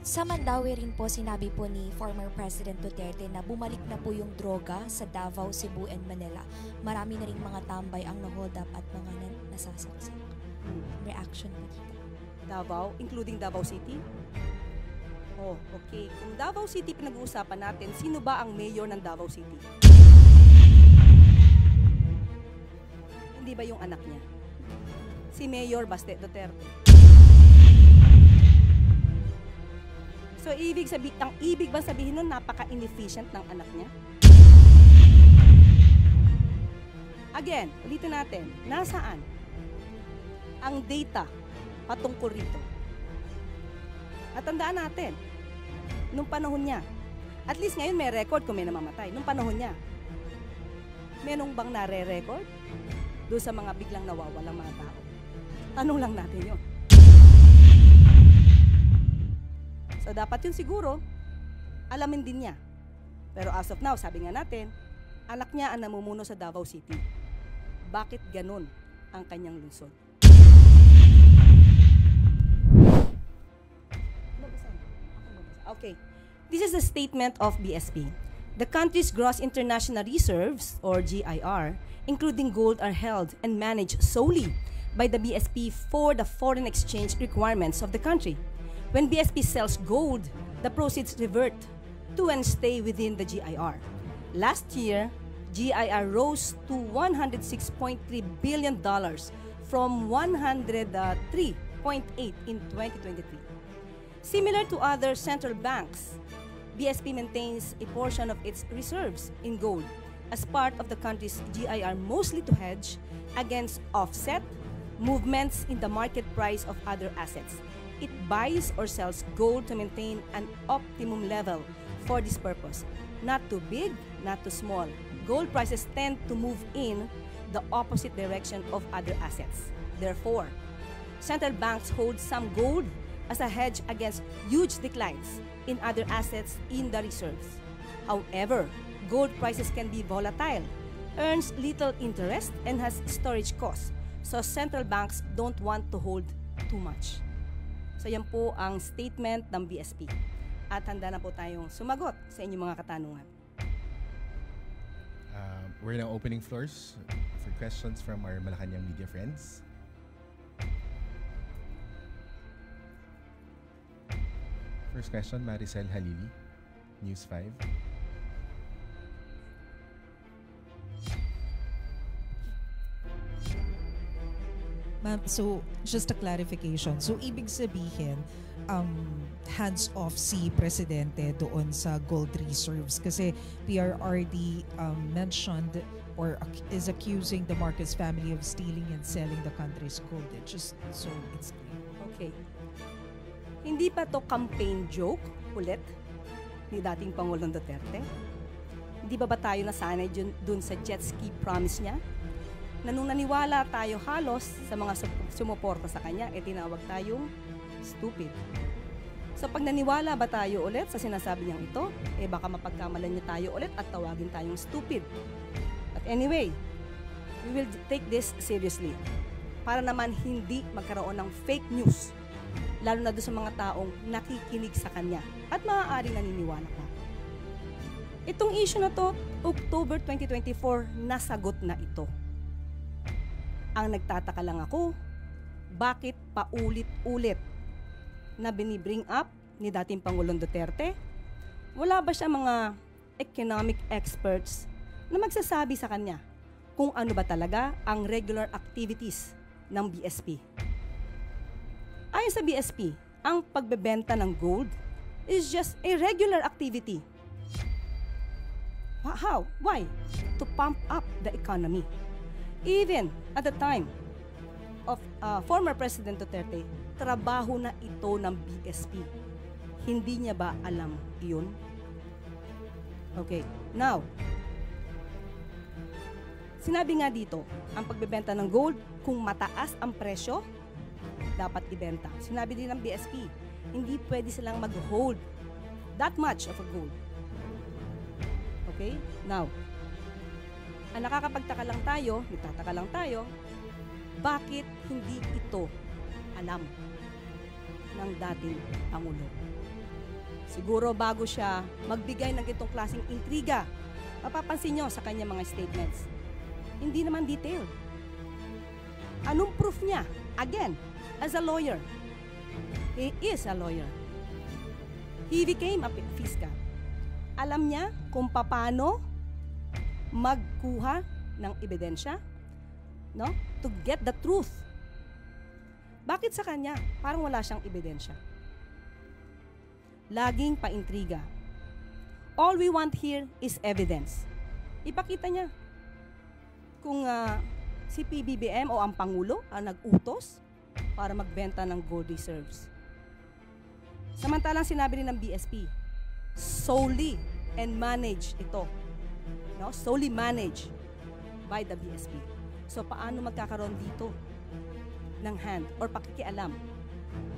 Sa Mandaue rin po sinabi po ni former President Duterte na bumalik na po yung droga sa Davao, Cebu and Manila. Marami na rin mga tambay ang na-hold up at mga nasasaksak. Reaction po dito. Davao, including Davao City? Oh, okay. Kung Davao City pinag-uusapan natin, sino ba ang mayor ng Davao City? Hindi ba yung anak niya? Si Mayor Baste Duterte. So, ang ibig ba sabihin nun, napaka-inefficient ng anak niya? Again, ulitin natin, nasaan ang data patungkol rito? At tandaan natin, nung panahon niya, at least ngayon may record kung may namamatay, nung panahon niya, merong bang nare-record doon sa mga biglang nawawalang mga tao? Tanong lang natin yun. So, dapat yun siguro, alamin din niya. Pero as of now, sabi nga natin, anak niya ang namumuno sa Davao City. Bakit ganun ang kanyang lungsod? Okay. This is a statement of BSP. The country's gross international reserves, or GIR, including gold, are held and managed solely by the BSP for the foreign exchange requirements of the country. When BSP sells gold, the proceeds revert to and stay within the GIR. Last year, GIR rose to $106.3 billion from $103.8 in 2023. Similar to other central banks, BSP maintains a portion of its reserves in gold as part of the country's GIR, mostly to hedge against offset movements in the market price of other assets. It buys or sells gold to maintain an optimum level for this purpose. Not too big, not too small. Gold prices tend to move in the opposite direction of other assets. Therefore, central banks hold some gold as a hedge against huge declines in other assets in the reserves. However, gold prices can be volatile, earns little interest, and has storage costs. So central banks don't want to hold too much. So yan po ang statement ng BSP. At handa na po tayong sumagot sa inyong mga katanungan. We're now opening floors for questions from our Malacanang media friends. First question, Maricel Halili, News 5. Ma'am, so just a clarification. So ibig sabihin, hands-off si Presidente doon sa gold reserves kasi PRRD mentioned or is accusing the Marcos family of stealing and selling the country's gold. Just so it's clear. Okay. Hindi pa to campaign joke ulit ni dating Pangulong Duterte? Hindi ba tayo nasanay dun sa jet ski promise niya? Na nung naniwala tayo halos sa mga sumuporta sa kanya, tinawag tayong stupid. So pag naniwala ba tayo ulit sa sinasabi niyang ito, baka mapagkamalan niya tayo ulit at tawagin tayong stupid. But anyway, we will take this seriously para naman hindi magkaroon ng fake news, lalo na doon sa mga taong nakikinig sa kanya at maaaring naniniwala ka. Itong issue na to, October 2024, nasagot na ito. Ang nagtataka lang ako, bakit paulit-ulit na binibring up ni dating Pangulong Duterte? Wala ba siya mga economic experts na magsasabi sa kanya kung ano ba talaga ang regular activities ng BSP? Ayon sa BSP, ang pagbebenta ng gold is just a regular activity. How? Why? To pump up the economy. Even at the time of former President Duterte, trabaho na ito ng BSP. Hindi niya ba alam iyon? Okay, now, sinabi nga dito, ang pagbebenta ng gold, kung mataas ang presyo, dapat ibenta. Sinabi din ng BSP, hindi pwede silang mag-hold that much of a gold. Okay, now, ang nakakapagtaka lang tayo, nagtataka lang tayo, bakit hindi ito alam ng dating Pangulo? Siguro bago siya magbigay ng itong klaseng intriga, mapapansin nyo sa kanya mga statements. Hindi naman detailed. Anong proof niya? Again, as a lawyer. He is a lawyer. He became a fiscal. Alam niya kung paano magkuha ng ebidensya, no? To get the truth. Bakit sa kanya parang wala siyang ebidensya? Laging paintriga. All we want here is evidence. Ipakita niya kung si PBBM o ang Pangulo ang nag-utos para magbenta ng gold reserves. Samantalang sinabi rin ng BSP, solely and manage ito. No? Solely managed by the BSP. So paano magkakaroon dito ng hand or pakikialam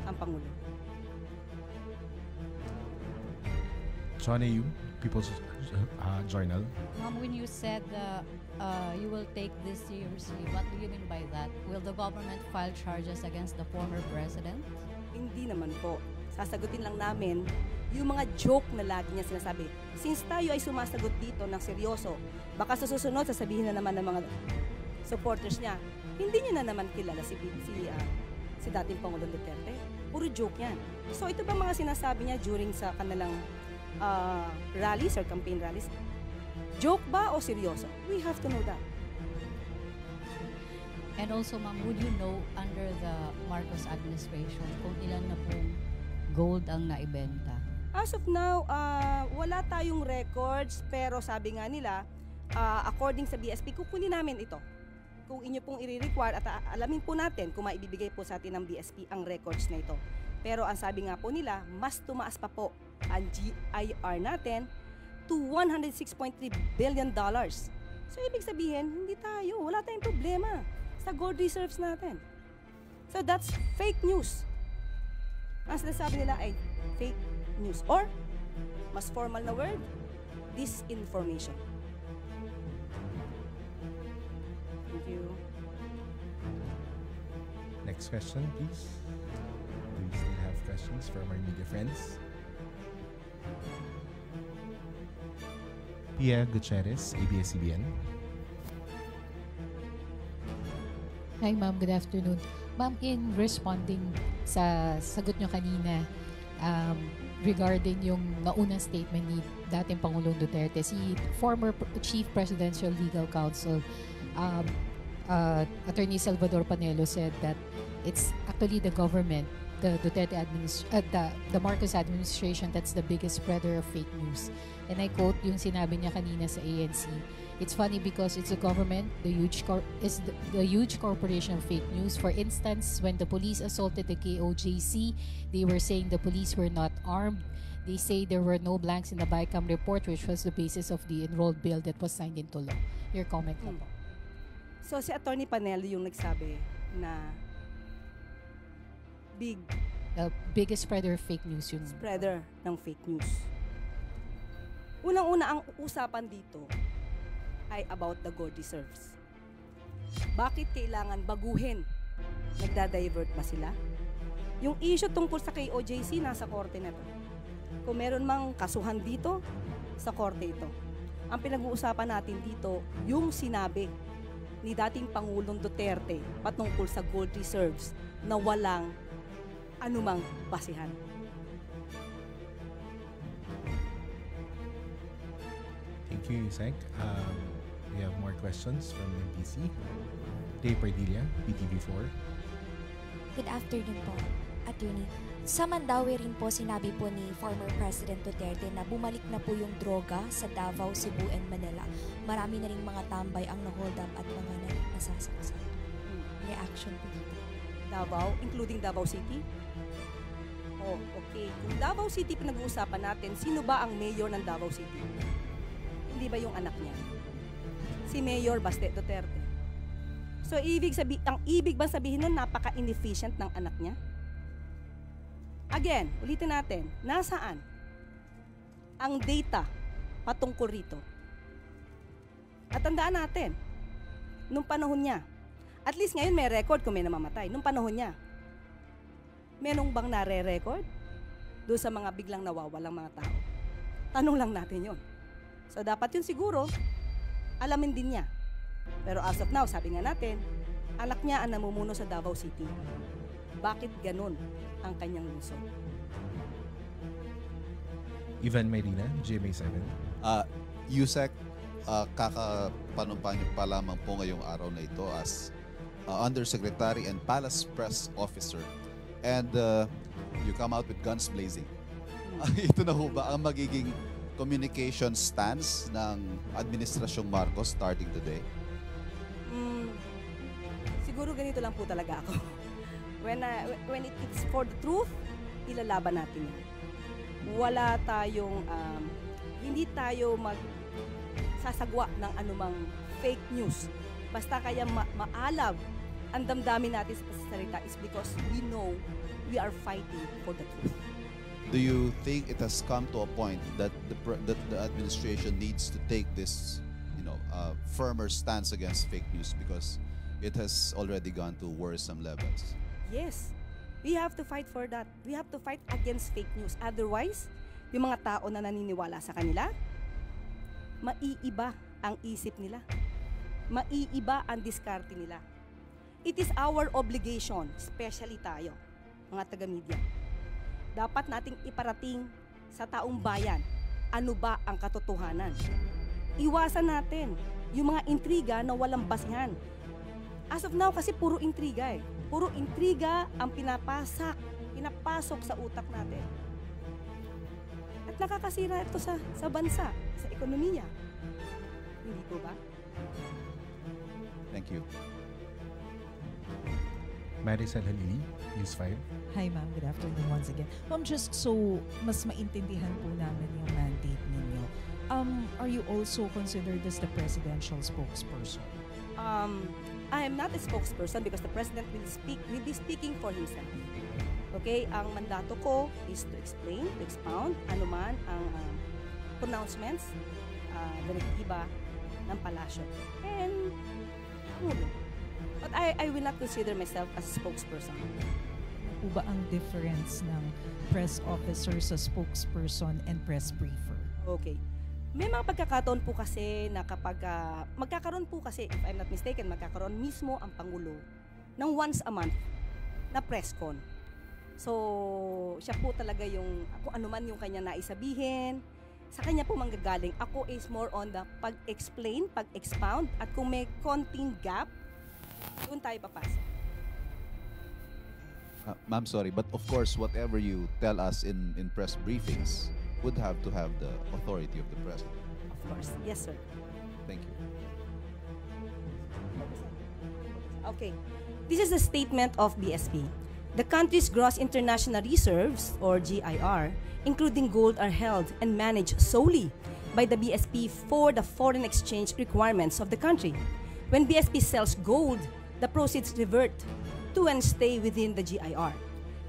ang Pangulo? Johnny Yu, People's Journal. Ma'am, when you said you will take this seriously, what do you mean by that? Will the government file charges against the former president? Hindi naman po. Sasagutin lang namin yung mga joke na lagi niya sinasabi. Since tayo ay sumasagot dito ng seryoso, baka sa susunod sasabihin na naman ng mga supporters niya, hindi niya na naman kilala si dating Pangulong Duterte. Puro joke yan. So ito ba mga sinasabi niya during sa kanilang rallies or campaign rallies? Joke ba o seryoso? We have to know that. And also, ma'am, would you know under the Marcos administration kung ilan na pong gold ang naibenta? As of now, wala tayong records, pero sabi nga nila, according sa BSP, kukunin namin ito. Kung inyo pong i-require at alamin po natin kung maibibigay po sa atin ng BSP ang records na ito. Pero ang sabi nga po nila, mas tumaas pa po ang GIR natin to $106.3 billion. So ibig sabihin, hindi tayo, wala tayong problema sa gold reserves natin. So that's fake news. Ang sinasabi nila ay fake news or mas formal na word, disinformation. Thank you. Next question, please. Do we still have questions from our media friends? Pia Gutierrez, ABS-CBN. Hi ma'am, good afternoon. Ma'am, in responding sa sagot nyo kanina regarding yung naunang statement ni dating Pangulong Duterte, si former Chief Presidential Legal Counsel Attorney Salvador Panelo said that it's actually the government, the Duterte the Marcos administration that's the biggest spreader of fake news. And I quote yung sinabi niya kanina sa ANC. It's funny because it's the government, the huge corporation of fake news. For instance, when the police assaulted the KOJC, they were saying the police were not armed. They say there were no blanks in the BICAM report, which was the basis of the enrolled bill that was signed into law. Your comment po. So si Attorney Panelo yung nagsabi na biggest spreader of fake news yun. Spreader ng fake news. Unang-una ang usapan dito ay about the gold reserves. Bakit kailangan baguhin? Nagda-divert ba sila? Yung issue tungkol sa KOJC, nasa korte na to. Kung meron mang kasuhan dito, sa korte ito. Ang pinag-uusapan natin dito, yung sinabi ni dating Pangulong Duterte patungkol sa gold reserves na walang anumang basihan. Thank you, Yusek. We have more questions from MPC. Dave Pardilla, PTV4. Good afternoon po, Attorney. Sa Mandaue rin po sinabi po ni former President Duterte na bumalik na po yung droga sa Davao, Cebu, and Manila. Marami na rin mga tambay ang na-hold up at mga nasasaksak. Reaction po dito. Davao, including Davao City? Oh, okay. Kung Davao City pinag-uusapan natin, sino ba ang mayor ng Davao City? Hindi ba yung anak niya? Si Mayor Baste Duterte. So, ang ibig bang sabihin nun, napaka-inefficient ng anak niya? Again, ulitin natin, nasaan ang data patungkol rito? At tandaan natin, nung panahon niya, at least ngayon may record kung may namamatay, nung panahon niya, merong bang nare-record doon sa mga biglang nawawalang mga tao. Tanong lang natin yun. So dapat yun siguro, alamin din niya. Pero as of now, sabi nga natin, anak niya ang namumuno sa Davao City. Bakit ganun ang kanyang lungsod? Ivan Mayrina, GMA7. Yusek, kakapanumpa niyo pa lamang po ngayong araw na ito as Undersecretary and Palace Press Officer. And you come out with guns blazing. Ito na ho ba ang magiging communication stance ng Administrasyong Marcos starting today? Siguro ganito lang po talaga ako. When it's for the truth, ilalaban natin yan. Wala tayong, hindi tayo magsasagwa ng anumang fake news. Basta kaya maalab ang damdamin natin sa salita is because we know we are fighting for the truth. Do you think it has come to a point that the administration needs to take this, firmer stance against fake news because it has already gone to worrisome levels? Yes. We have to fight for that. We have to fight against fake news. Otherwise, yung mga tao na naniniwala sa kanila, maiiba ang isip nila. Maiiba ang diskarte nila. It is our obligation, especially tayo, mga taga-media. Dapat nating iparating sa taong bayan ano ba ang katotohanan. Iwasan natin yung mga intriga na walang basihan. As of now, kasi puro intriga eh. Puro intriga ang pinapasok sa utak natin. At nakakasira ito sa bansa, sa ekonomiya. Hindi po ba? Thank you. Maricel Halili, News 5. Hi ma'am, good afternoon once again. Ma'am, just so mas maintindihan po namin yung mandate ninyo, are you also considered as the presidential spokesperson? I am not a spokesperson because the president will be speaking for himself. Okay, ang mandato ko is to explain, to expound anuman ang pronouncements, direktiba ng palasyo. And but I will not consider myself as a spokesperson. Po ba ang difference ng press officer sa spokesperson and press briefer? Okay. May mga pagkakataon po kasi na kapag magkakaroon po kasi, if I'm not mistaken, magkakaroon mismo ang Pangulo ng once a month na press con. So, siya po talaga yung, kung ano man yung kanya naisabihin, sa kanya po manggagaling. Ako is more on the pag-explain, pag-expound, at kung may konting gap, doon tayo papasok. Ma'am, sorry, but of course, whatever you tell us in press briefings would have to have the authority of the president. Of course. Yes, sir. Thank you. Okay. This is a statement of BSP. The country's gross international reserves, or GIR, including gold, are held and managed solely by the BSP for the foreign exchange requirements of the country. When BSP sells gold, the proceeds revert to and stay within the GIR.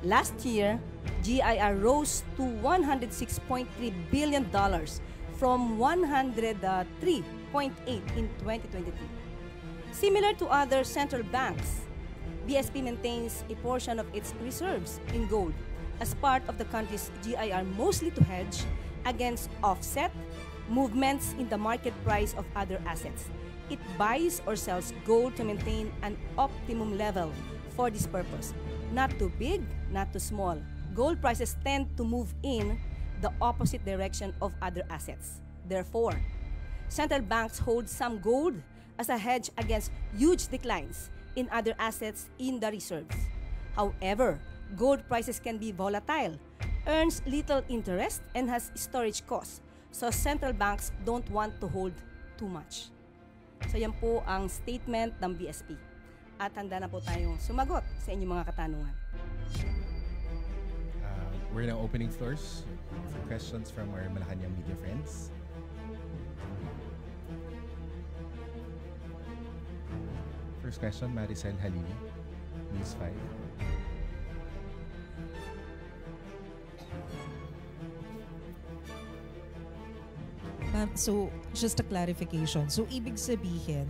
Last year, GIR rose to $106.3 billion from $103.8 in 2023. Similar to other central banks, BSP maintains a portion of its reserves in gold as part of the country's GIR, mostly to hedge against offset movements in the market price of other assets. It buys or sells gold to maintain an optimum level for this purpose. Not too big, not too small. Gold prices tend to move in the opposite direction of other assets. Therefore, central banks hold some gold as a hedge against huge declines in other assets in the reserves. However, gold prices can be volatile, earns little interest, and has storage costs. So central banks don't want to hold too much. So yan po ang statement ng BSP. At handa na po tayong sumagot sa inyong mga katanungan. We're now opening floors for questions from our Malacanang media friends. First question, Maricel Halili, News 5. Ma'am, so just a clarification. So ibig sabihin,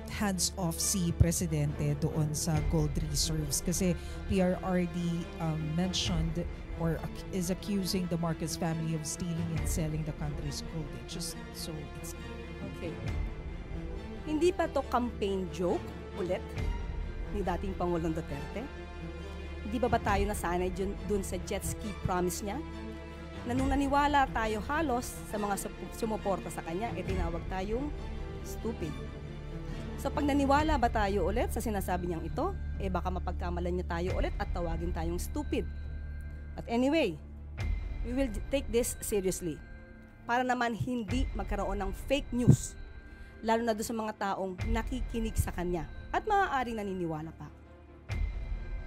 hands-off si Presidente doon sa gold reserves kasi PRRD mentioned or is accusing the Marcos family of stealing and selling the country's gold. Just so it's Okay. Hindi pa to campaign joke ulit ni dating Pangulong Duterte? Hindi ba tayo nasanay dun sa jet ski promise niya? Na nung naniwala tayo halos sa mga sumuporta sa kanya, tinawag tayong stupid. So pag naniwala ba tayo ulit sa sinasabi niyang ito, baka mapagkamalan niya tayo ulit at tawagin tayong stupid. But anyway, we will take this seriously para naman hindi magkaroon ng fake news, lalo na doon sa mga taong nakikinig sa kanya at maaaring naniniwala pa.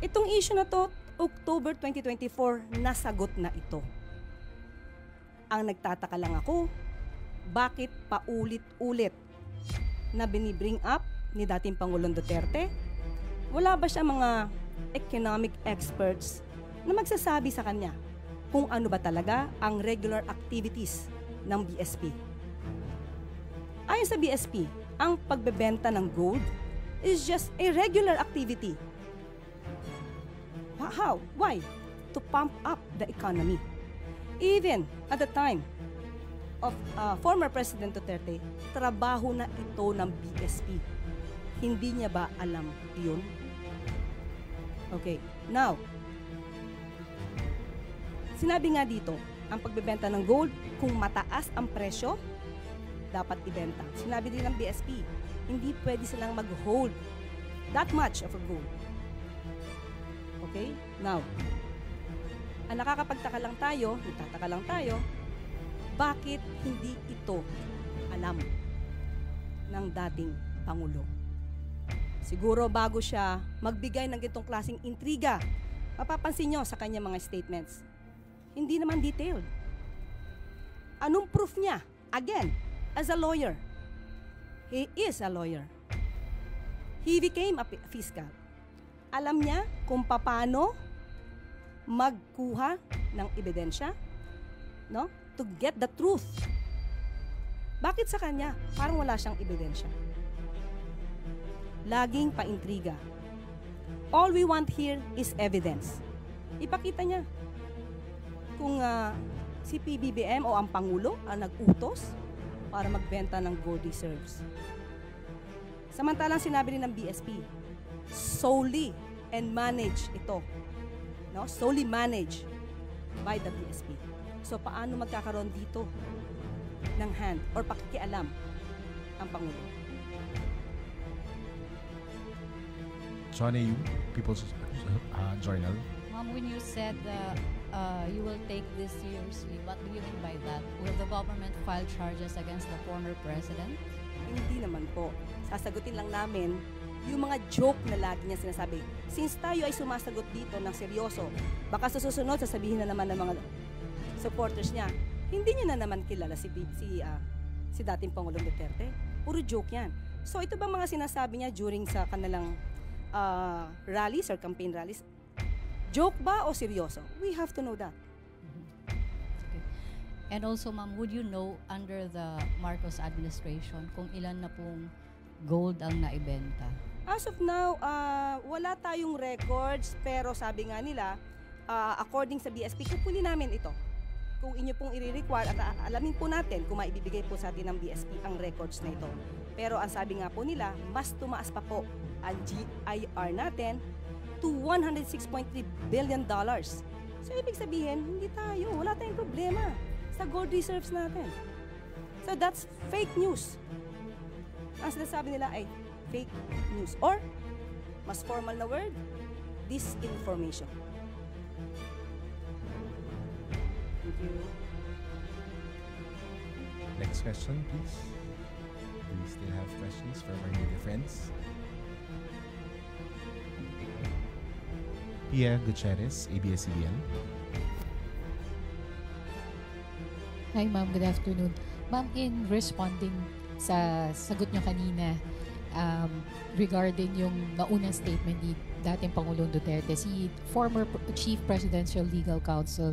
Itong issue na to, October 2024, nasagot na ito. Ang nagtataka lang ako, bakit paulit-ulit na binibring up ni dating Pangulong Duterte? Wala ba siya mga economic experts na magsasabi sa kanya kung ano ba talaga ang regular activities ng BSP? Ayon sa BSP, ang pagbebenta ng gold is just a regular activity. How? Why? To pump up the economy. Even at the time of former President Duterte, trabaho na ito ng BSP. Hindi niya ba alam yun? Okay, now, sinabi nga dito, ang pagbebenta ng gold, kung mataas ang presyo, dapat ibenta. Sinabi din ng BSP, hindi pwede silang mag-hold that much of a gold. Okay? Now, ang nagtataka lang tayo, bakit hindi ito alam ng dating Pangulo? Siguro bago siya magbigay ng ganitong klaseng intriga, mapapansin nyo sa kanya mga statements, hindi naman detailed. Anong proof niya? Again, as a lawyer. He is a lawyer. He became a fiscal. Alam niya kung paano magkuha ng ebidensya, no? To get the truth. Bakit sa kanya parang wala siyang ebidensya? Laging paintriga. All we want here is evidence. Ipakita niya kung si PBBM o ang Pangulo ang nag-utos para magbenta ng gold reserves. Samantalang sinabi rin ng BSP, solely and manage ito. No? Solely managed by the BSP. So paano magkakaroon dito ng hand or pakikialam ang Pangulo? John A.U., People's Journal. Ma'am, when you said you will take this seriously, what do you mean by that? Will the government file charges against the former president? Hindi naman po. Sasagutin lang namin yung mga joke na lagi niya sinasabi. Since tayo ay sumasagot dito ng seryoso, baka sa susunod sasabihin na naman ng mga supporters niya, hindi niya na naman kilala si dating Pangulong Duterte. Puro joke yan. So ito ba mga sinasabi niya during sa kanilang rallies or campaign rallies? Joke ba o seryoso? We have to know that. Okay. And also, ma'am, would you know under the Marcos administration kung ilan na pong gold ang naibenta? As of now, wala tayong records, pero sabi nga nila, according sa BSP, kukunin namin ito. Kung inyo pong i-require at alamin po natin kung maibibigay po sa atin ng BSP ang records na ito. Pero ang sabi nga po nila, mas tumaas pa po ang GIR natin to $106.3 billion. So ibig sabihin, hindi tayo, wala tayong problema sa gold reserves natin. So that's fake news. Ang sinasabi nila ay fake news or mas formal na word, disinformation. Thank you. Next question, please. Do we still have questions from our media friends? Pia Gutierrez, ABS-CBN. Hi ma'am, good afternoon. Ma'am, in responding sa sagot nyo kanina regarding yung naunang statement ni dating Pangulong Duterte, si former Chief Presidential Legal Counsel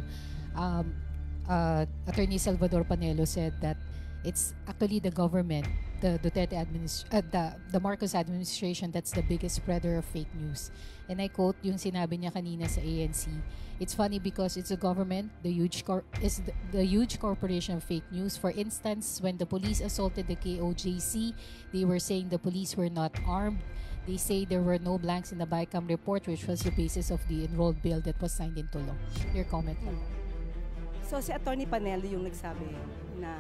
Attorney Salvador Panelo said that it's actually the government, the the Marcos administration that's the biggest spreader of fake news. And I quote yung sinabi niya kanina sa ANC. It's funny because it's the government, the huge corporation of fake news. For instance, when the police assaulted the KOJC, they were saying the police were not armed. They say there were no blanks in the BICAM report, which was the basis of the enrolled bill that was signed into law. Your comment? So si Attorney Panelo yung nagsabi na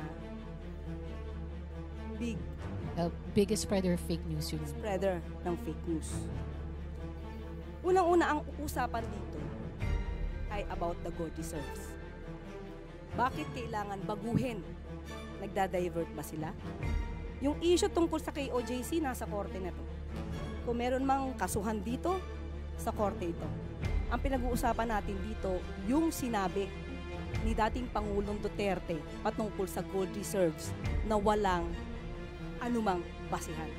The biggest spreader of fake news yun. spreader ng fake news. Unang-una, ang usapan dito ay about the gold reserves. Bakit kailangan baguhin? Nagda-divert ba sila? Yung issue tungkol sa KOJC, nasa korte na to. Kung meron mang kasuhan dito, sa korte ito. Ang pinag-uusapan natin dito, yung sinabi ni dating Pangulong Duterte patungkol sa gold reserves na walang anumang basihan.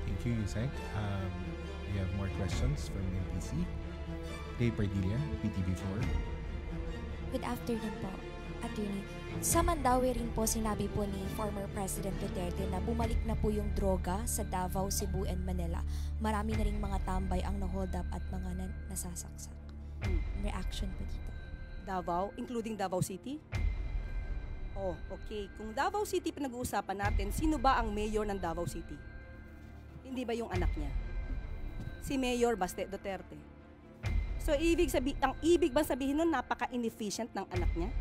Thank you, Yusek. We have more questions from NPC. Dave Pardilla, PTV4. Good afternoon po, Attorney. Sa Mandawi rin po sinabi po ni former President Duterte na bumalik na po yung droga sa Davao, Cebu, and Manila. Marami na ring mga tambay ang na-hold up at mga nasasaksak. Reaction po dito. Davao, including Davao City? Oh, okay. Kung Davao City pinag-uusapan natin, sino ba ang mayor ng Davao City? Hindi ba yung anak niya? Si Mayor Baste Duterte. So, ang ibig ba sabihin nun, napaka-inefficient ng anak niya?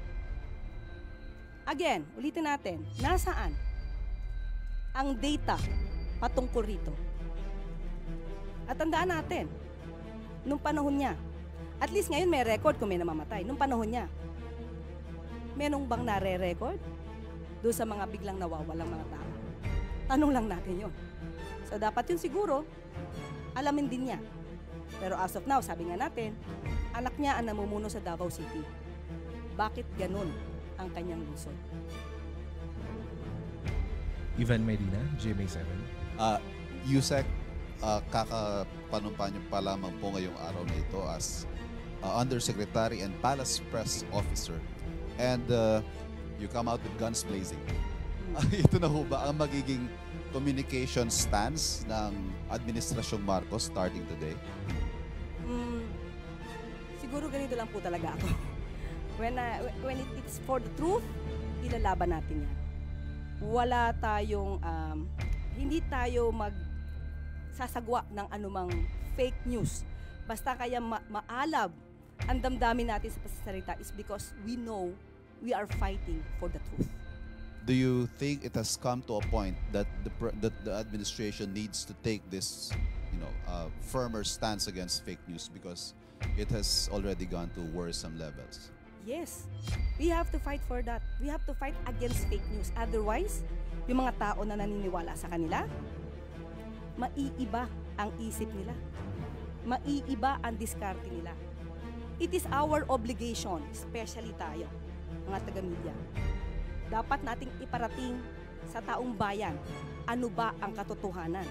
Again, ulitin natin, nasaan ang data patungkol rito? At tandaan natin, nung panahon niya, at least ngayon may record kung may namamatay, nung panahon niya, menong bang nare-record doon sa mga biglang nawawalang mga tao? Tanong lang natin yon. So dapat yun siguro, alamin din niya. Pero as of now, sabi nga natin, anak niya ang namumuno sa Davao City. Bakit ganun ang kanyang lungsod? Ivan Medina, GMA7. Yusek, kakapanumpa niyo pa lamang po ngayong araw na ito as Undersecretary and Palace Press Officer. And you come out with guns blazing. Ito na ho ba ang magiging communication stance ng Administrasyong Marcos starting today? Siguro ganito lang po talaga ako. When it's for the truth, ilalaban natin yan. Wala tayong, hindi tayo magsasagwa ng anumang fake news. Basta kaya maalab ang damdamin natin sa pasasalita is because we know we are fighting for the truth. Do you think it has come to a point that the administration needs to take this, firmer stance against fake news because it has already gone to worrisome levels? Yes, we have to fight for that. We have to fight against fake news. Otherwise, yung mga tao na naniniwala sa kanila, maiiba ang isip nila. Maiiba ang diskarte nila. It is our obligation, especially tayo, mga taga-media. Dapat nating iparating sa taong bayan ano ba ang katotohanan.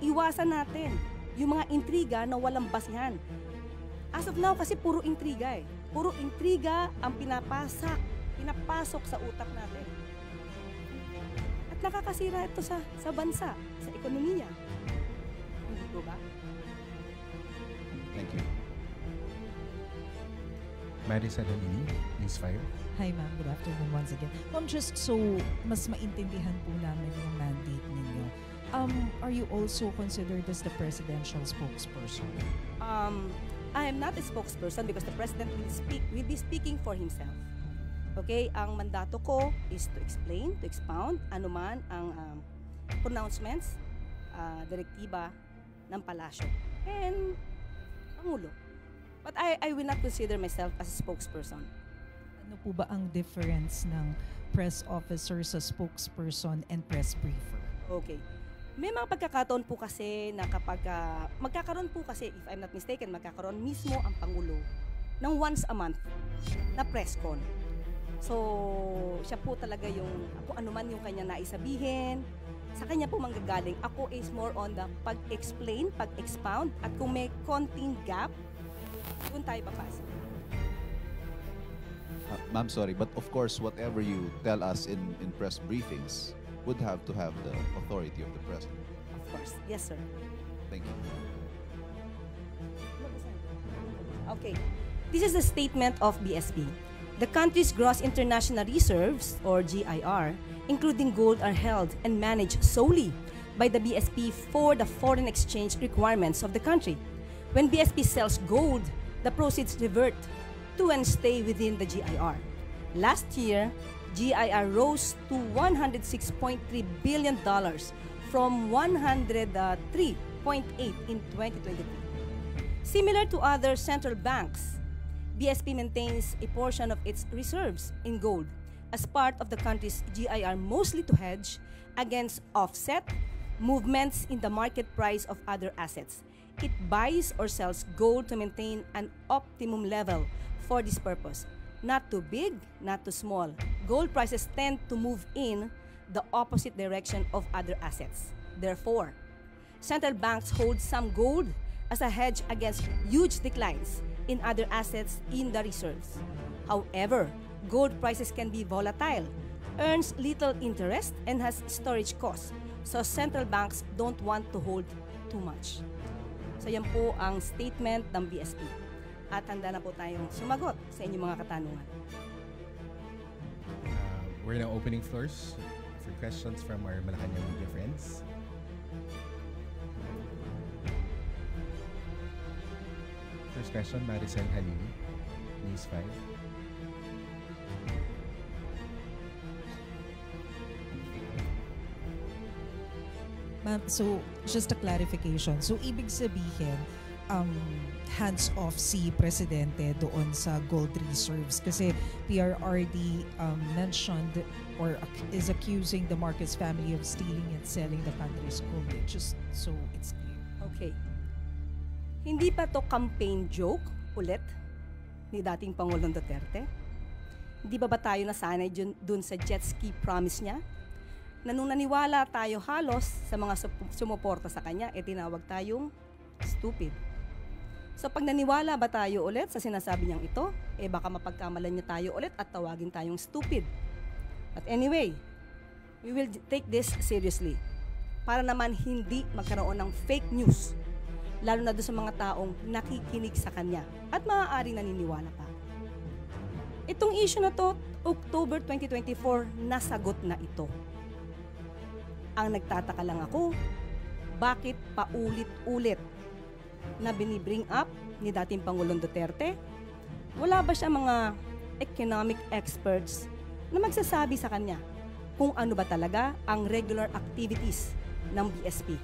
Iwasan natin yung mga intriga na walang basihan. As of now, kasi puro intriga eh. Puro intriga ang pinapasok sa utak natin. At nakakasira ito sa bansa, sa ekonomiya. Hindi po ba? Thank you. Marisa Dalili, News 5. Hi ma'am, good afternoon once again. Ma'am, just so mas maintindihan po namin yung mandate ninyo, are you also considered as the presidential spokesperson? I am not a spokesperson because the president will be speaking for himself. Okay, ang mandato ko is to explain, to expound anuman ang pronouncements, direktiba ng palasyo and Pangulo. But I will not consider myself as a spokesperson. Ano po ba ang difference ng press officer sa spokesperson and press briefer? Okay. May mga pagkakataon po kasi na kapag magkakaroon po kasi, if I'm not mistaken, magkakaroon mismo ang Pangulo ng once a month na press con. So, siya po talaga yung, kung ano man yung kanya naisabihin, sa kanya po manggagaling. Ako is more on the pag-explain, pag-expound, at kung may konting gap, doon tayo papasok. Ma'am, sorry, but of course, whatever you tell us in press briefings would have to have the authority of the president. Of course. Yes, sir. Thank you. Okay. This is a statement of BSP. The country's gross international reserves, or GIR, including gold, are held and managed solely by the BSP for the foreign exchange requirements of the country. When BSP sells gold, the proceeds revert to and stay within the GIR. Last year, GIR rose to $106.3 billion from $103.8 in 2023. Similar to other central banks, BSP maintains a portion of its reserves in gold as part of the country's GIR, mostly to hedge against offset movements in the market price of other assets. It buys or sells gold to maintain an optimum level for this purpose. Not too big, not too small. Gold prices tend to move in the opposite direction of other assets. Therefore, central banks hold some gold as a hedge against huge declines in other assets in the reserves. However, gold prices can be volatile, earns little interest, and has storage costs. So central banks don't want to hold too much. So yan po ang statement ng BSP. At handa na po tayong sumagot sa inyong mga katanungan. We're now opening floors for questions from our Malacanang media friends. First question, Maricel Halili, News 5. Ma'am, so just a clarification. So ibig sabihin, hands-off si Presidente doon sa gold reserves kasi PRRD mentioned or is accusing the Marcos family of stealing and selling the country's gold. Just so it's clear. Okay. Hindi pa to campaign joke ulit ni dating Pangulong Duterte? Hindi ba tayo nasanay dun sa jet ski promise niya? Na nung naniwala tayo halos sa mga sumuporta sa kanya, tinawag tayong stupid. So pag naniwala ba tayo ulit sa sinasabi niyang ito, baka mapagkamalan niya tayo ulit at tawagin tayong stupid. But anyway, we will take this seriously para naman hindi magkaroon ng fake news, lalo na doon sa mga taong nakikinig sa kanya at maaaring naniniwala pa. Itong issue na to, October 2024, nasagot na ito. Ang nagtataka lang ako, bakit paulit-ulit na binibring up ni dating Pangulong Duterte? Wala ba siya mga economic experts na magsasabi sa kanya kung ano ba talaga ang regular activities ng BSP?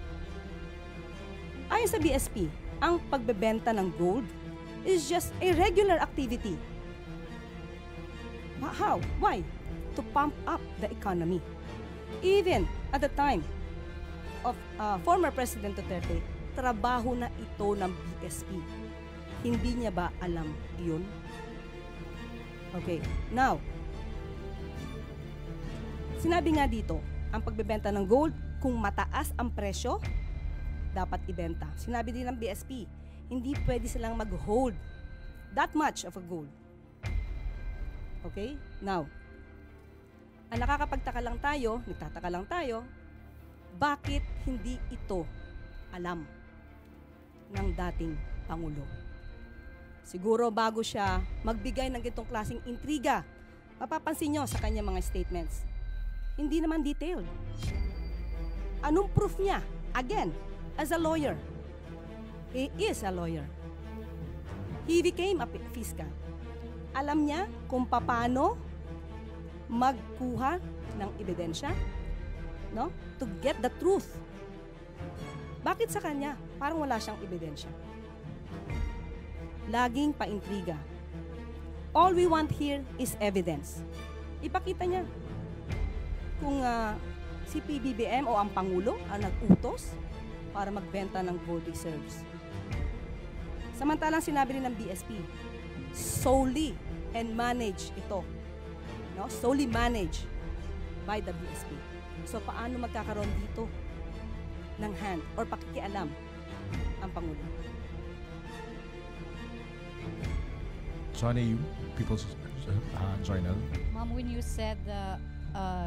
Ayon sa BSP, ang pagbebenta ng gold is just a regular activity. How? Why? To pump up the economy. Even at the time of former President Duterte, trabaho na ito ng BSP. Hindi niya ba alam yun? Okay, now, sinabi nga dito, ang pagbebenta ng gold, kung mataas ang presyo, dapat ibenta. Sinabi din ng BSP, hindi pwede silang mag-hold that much of a gold. Okay, now, ang nagtataka lang tayo, bakit hindi ito alam ng dating Pangulo? Siguro bago siya magbigay ng gitong klaseng intriga, mapapansin nyo sa kanyang mga statements, hindi naman detailed. Anong proof niya? Again, as a lawyer. He is a lawyer. He became a fiscal. Alam niya kung paano magkuha ng ebidensya, no? To get the truth. Bakit sa kanya parang wala siyang ebidensya? Laging paintriga. All we want here is evidence. Ipakita niya kung si PBBM o ang Pangulo ang nag-utos para magbenta ng gold reserves. Samantalang sinabi rin ng BSP, solely and manage ito. No? Solely managed by the BSP. So paano magkakaroon dito ng hand or pakikialam ang Pangulo? Johnny Yu, People's Journal. Ma'am, when you said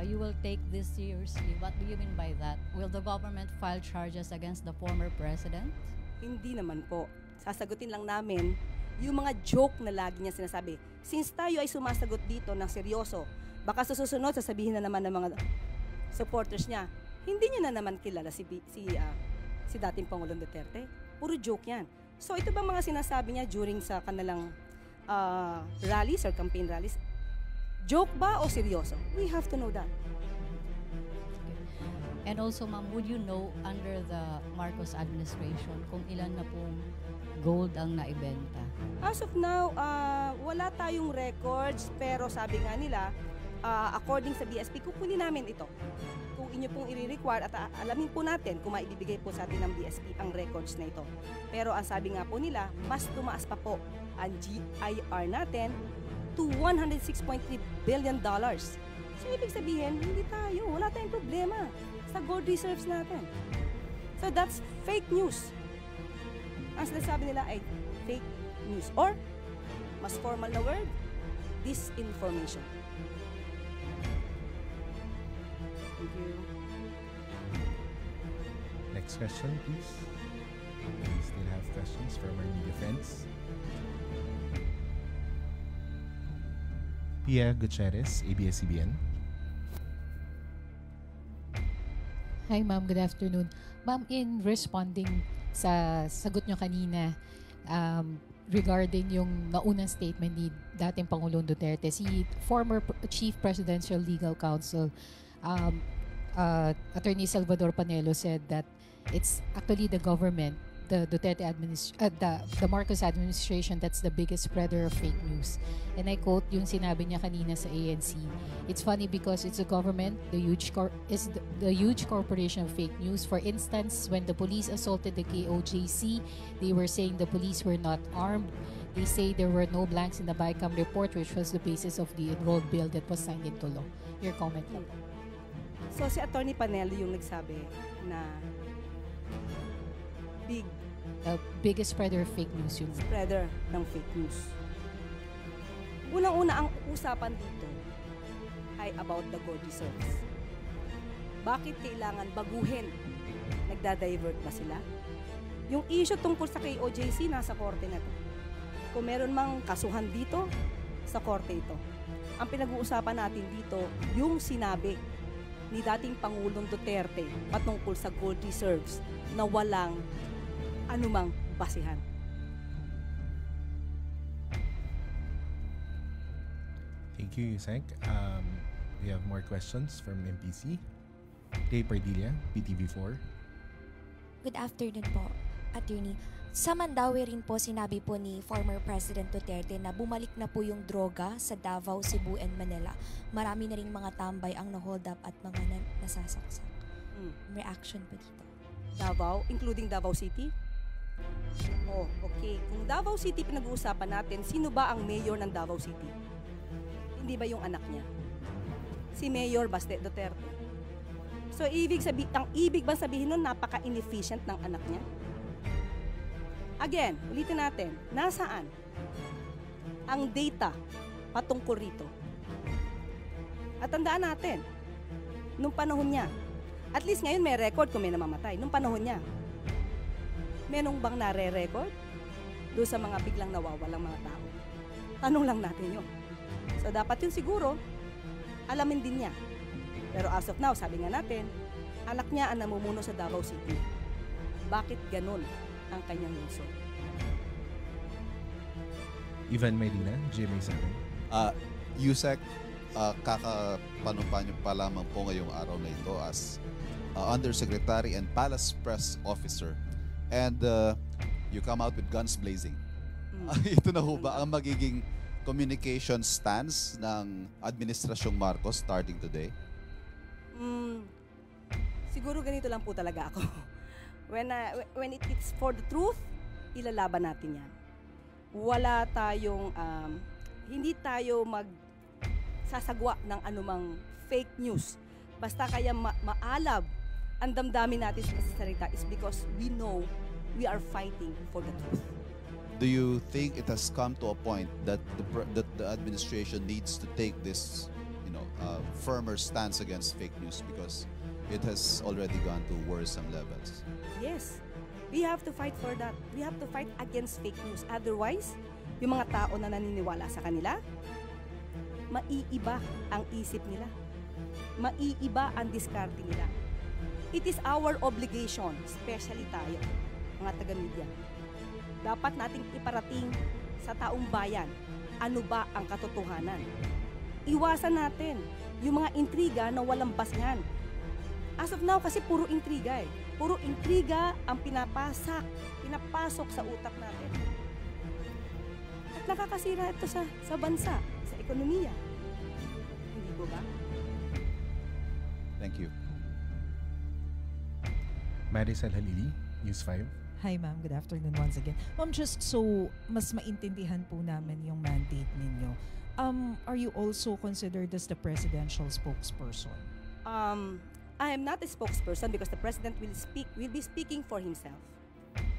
you will take this seriously, what do you mean by that? Will the government file charges against the former president? Hindi naman po. Sasagutin lang namin yung mga joke na lagi niya sinasabi. Since tayo ay sumasagot dito ng seryoso, baka sa susunod sasabihin na naman ng mga supporters niya, hindi niya na naman kilala si dating Pangulong Duterte. Puro joke yan. So ito ba mga sinasabi niya during sa kanilang rallies or campaign rallies? Joke ba o seryoso? We have to know that. And also, ma'am, would you know under the Marcos administration kung ilan na pong gold ang naibenta? As of now, wala tayong records, pero sabi nga nila, according sa BSP, kukunin namin ito. Kung inyo pong i-require at alamin po natin kung maibibigay po sa atin ng BSP ang records na ito. Pero ang sabi nga po nila, mas tumaas pa po ang GIR natin to $106.3 billion. So ibig sabihin, hindi tayo, wala tayong problema sa gold reserves natin. So that's fake news. Ang sinasabi nila ay fake news or mas formal na word, disinformation. Thank you. Next question, please. We still have questions from our media friends. Pia Gutierrez, ABS-CBN. Hi ma'am, good afternoon. Ma'am, in responding sa sagot nyo kanina regarding yung naunang statement ni dating Pangulong Duterte, si former Chief Presidential Legal Counsel Attorney Salvador Panelo said that it's actually the government, the Duterte the Marcos administration that's the biggest spreader of fake news. And I quote yung sinabi niya kanina sa ANC. It's funny because it's the government, the huge corporation of fake news. For instance, when the police assaulted the KOJC, they were saying the police were not armed. They say there were no blanks in the BICAM report, which was the basis of the enrolled bill that was signed into law. Your comment po. So si Attorney Panelo yung nagsabi na the biggest spreader of fake news yung spreader ng fake news. Unang-una, ang usapan dito ay about the gold reserves. Bakit kailangan baguhin? Nagda-divert ba sila? Yung issue tungkol sa KOJC, nasa korte na to. Kung meron mang kasuhan dito, sa korte ito. Ang pinag-uusapan natin dito, yung sinabi ni dating Pangulong Duterte patungkol sa gold reserves na walang anumang basihan. Thank you, Yusek. We have more questions from MPC. Day Pardilla, PTV4. Good afternoon po, Attorney. Sa Mandaue rin po sinabi po ni former President Duterte na bumalik na po yung droga sa Davao, Cebu, and Manila. Marami na rin mga tambay ang na-hold up at mga nasasaksak. Reaction po dito. Davao, including Davao City? Oh, okay. Kung Davao City pinag-uusapan natin, sino ba ang mayor ng Davao City? Hindi ba yung anak niya? Si Mayor Baste Duterte. So, ang ibig ba sabihin nun, napaka-inefficient ng anak niya? Again, ulitin natin, nasaan ang data patungkol rito? At tandaan natin, nung panahon niya, at least ngayon may record kung may namamatay, nung panahon niya, menong bang nare-record doon sa mga biglang nawawalang mga tao? Tanong lang natin yun. So dapat yun siguro, alamin din niya. Pero as of now, sabi nga natin, anak niya ang namumuno sa Davao City. Bakit ganun ang kanyang lungsod? Ivan Medina, GMA7. Yusek, kakapanumpa niyo pa lamang po ngayong araw na ito as Undersecretary and Palace Press Officer. And you come out with guns blazing. Ito na ho ba ang magiging communication stance ng Administrasyong Marcos starting today? Siguro ganito lang po talaga ako. When it's for the truth, ilalaban natin yan. Wala tayong, hindi tayo magsasagwa ng anumang fake news. Basta kaya maalab ang damdamin natin sa salita is because we know we are fighting for the truth. Do you think it has come to a point that that the administration needs to take this, firmer stance against fake news because it has already gone to worrisome levels? Yes. We have to fight for that. We have to fight against fake news. Otherwise, yung mga tao na naniniwala sa kanila, maiiba ang isip nila. Maiiba ang diskarte nila. It is our obligation, especially tayo, mga taga-media. Dapat nating iparating sa taong bayan ano ba ang katotohanan. Iwasan natin yung mga intriga na walang basehan. As of now, kasi puro intriga eh. Puro intriga ang pinapasok sa utak natin. At nakakasira ito sa bansa, sa ekonomiya. Hindi po ba? Thank you. Maricel Halili, News 5. Hi ma'am, good afternoon once again. Ma'am, just so mas maintindihan po namin yung mandate ninyo, are you also considered as the presidential spokesperson? I am not a spokesperson because the president will be speaking for himself.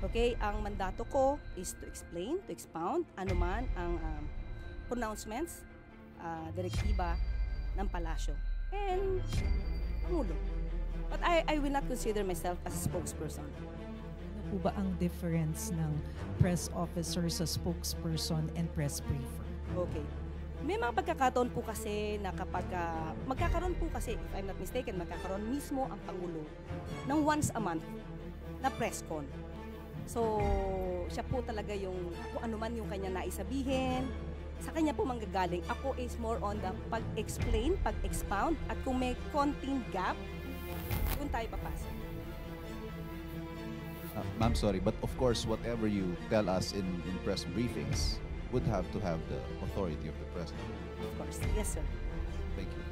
Okay, ang mandato ko is to explain, to expound anuman ang pronouncements, direktiba ng palasyo and Pangulo. But I will not consider myself as a spokesperson. Ano po ba ang difference ng press officer sa spokesperson and press briefer? Okay. May mga pagkakataon po kasi na kapag magkakaroon po kasi, if I'm not mistaken, magkakaroon mismo ang Pangulo ng once a month na press con. So, siya po talaga yung kung ano man yung kanya naisabihin, sa kanya po manggagaling. Ako is more on the pag-explain, pag-expound, at kung may konting gap, doon tayo papasok. Ma'am, sorry, but of course, whatever you tell us in press briefings would have to have the authority of the president. Of course. Yes, sir. Thank you.